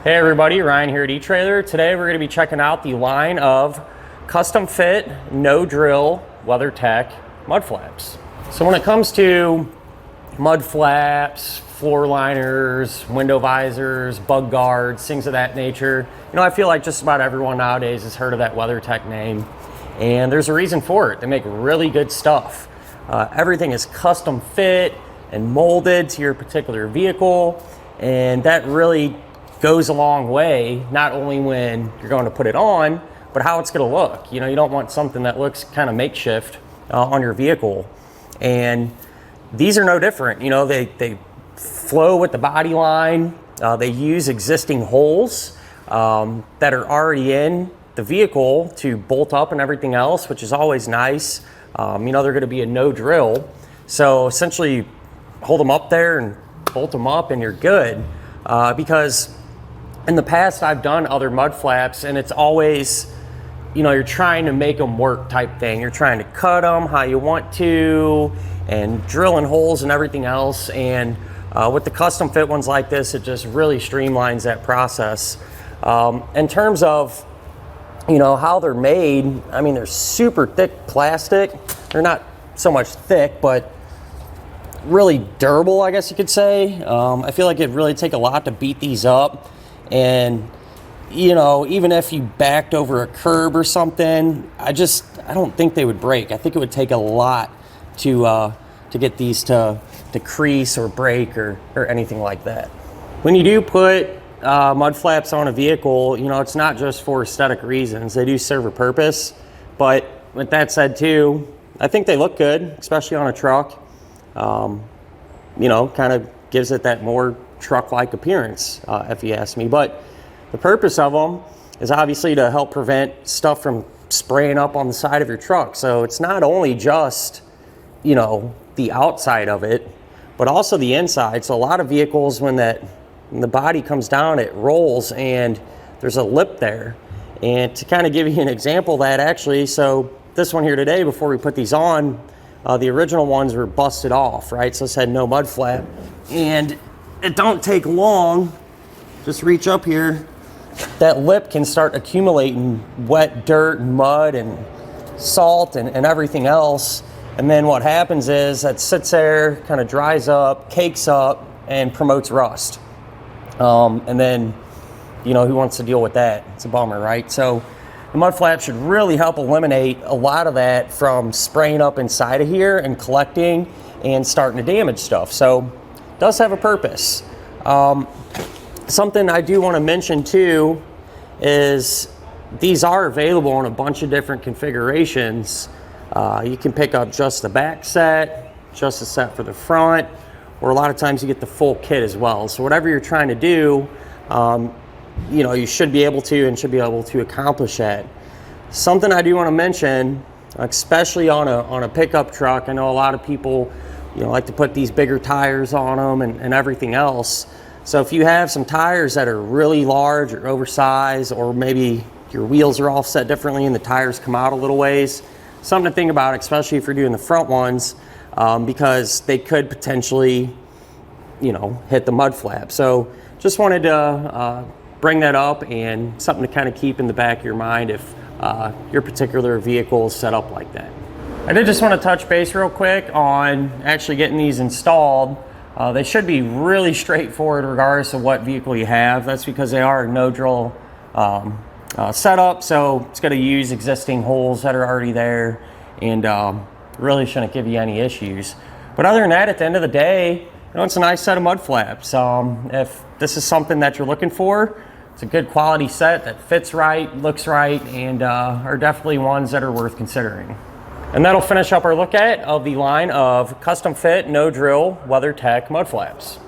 Hey everybody, Ryan here at Etrailer. Today we're going to be checking out the line of custom fit, no drill WeatherTech mud flaps. So when it comes to mud flaps, floor liners, window visors, bug guards, things of that nature, I feel like just about everyone nowadays has heard of that WeatherTech name, and there's a reason for it. They make really good stuff. Everything is custom fit and molded to your particular vehicle, and that really goes a long way, not only when you're going to put it on, but how it's going to look. You don't want something that looks kind of makeshift on your vehicle. And these are no different. They flow with the body line. They use existing holes that are already in the vehicle to bolt up and everything else, which is always nice. They're going to be a no drill. So essentially hold them up there and bolt them up and you're good. Because in the past, I've done other mud flaps, and it's always, you're trying to make them work type thing. You're trying to cut them how you want to and drilling holes and everything else. And with the custom fit ones like this, it just really streamlines that process. In terms of, how they're made, they're super thick plastic. They're not so much thick, but really durable, I guess you could say. I feel like it'd really take a lot to beat these up. And, even if you backed over a curb or something, I don't think they would break. I think it would take a lot to get these to crease or break or anything like that. When you do put mud flaps on a vehicle, it's not just for aesthetic reasons. They do serve a purpose. But with that said too, I think they look good, especially on a truck. Kind of gives it that more truck-like appearance, if you ask me. But the purpose of them is obviously to help prevent stuff from spraying up on the side of your truck. So it's not only just, the outside of it, but also the inside. So a lot of vehicles, when the body comes down, it rolls and there's a lip there. And to kind of give you an example of that, actually, so this one here today, before we put these on, the original ones were busted off, right? So this had no mud flap. And it don't take long, just reach up here, that lip can start accumulating wet dirt and mud and salt and everything else. And then what happens is that sits there, kind of dries up, cakes up, and promotes rust. And then, who wants to deal with that? It's a bummer, right? So the mud flap should really help eliminate a lot of that from spraying up inside of here and collecting and starting to damage stuff. So it does have a purpose. Something I do want to mention too is these are available in a bunch of different configurations. You can pick up just the back set, just the set for the front, or a lot of times you get the full kit as well. So whatever you're trying to do, you should be able to accomplish that. Something I do want to mention, especially on a pickup truck, I know a lot of people like to put these bigger tires on them and everything else. So if you have some tires that are really large or oversized, or maybe your wheels are all set differently and the tires come out a little ways, something to think about, especially if you're doing the front ones, because they could potentially, hit the mud flap. So just wanted to bring that up, and something to kind of keep in the back of your mind if your particular vehicle is set up like that. I did just want to touch base real quick on actually getting these installed. They should be really straightforward regardless of what vehicle you have. That's because they are a no drill setup, so it's going to use existing holes that are already there, and really shouldn't give you any issues. But other than that, at the end of the day, it's a nice set of mud flaps. If this is something that you're looking for, it's a good quality set that fits right, looks right, and are definitely ones that are worth considering. And that'll finish up our look of the line of custom fit, no drill WeatherTech mud flaps.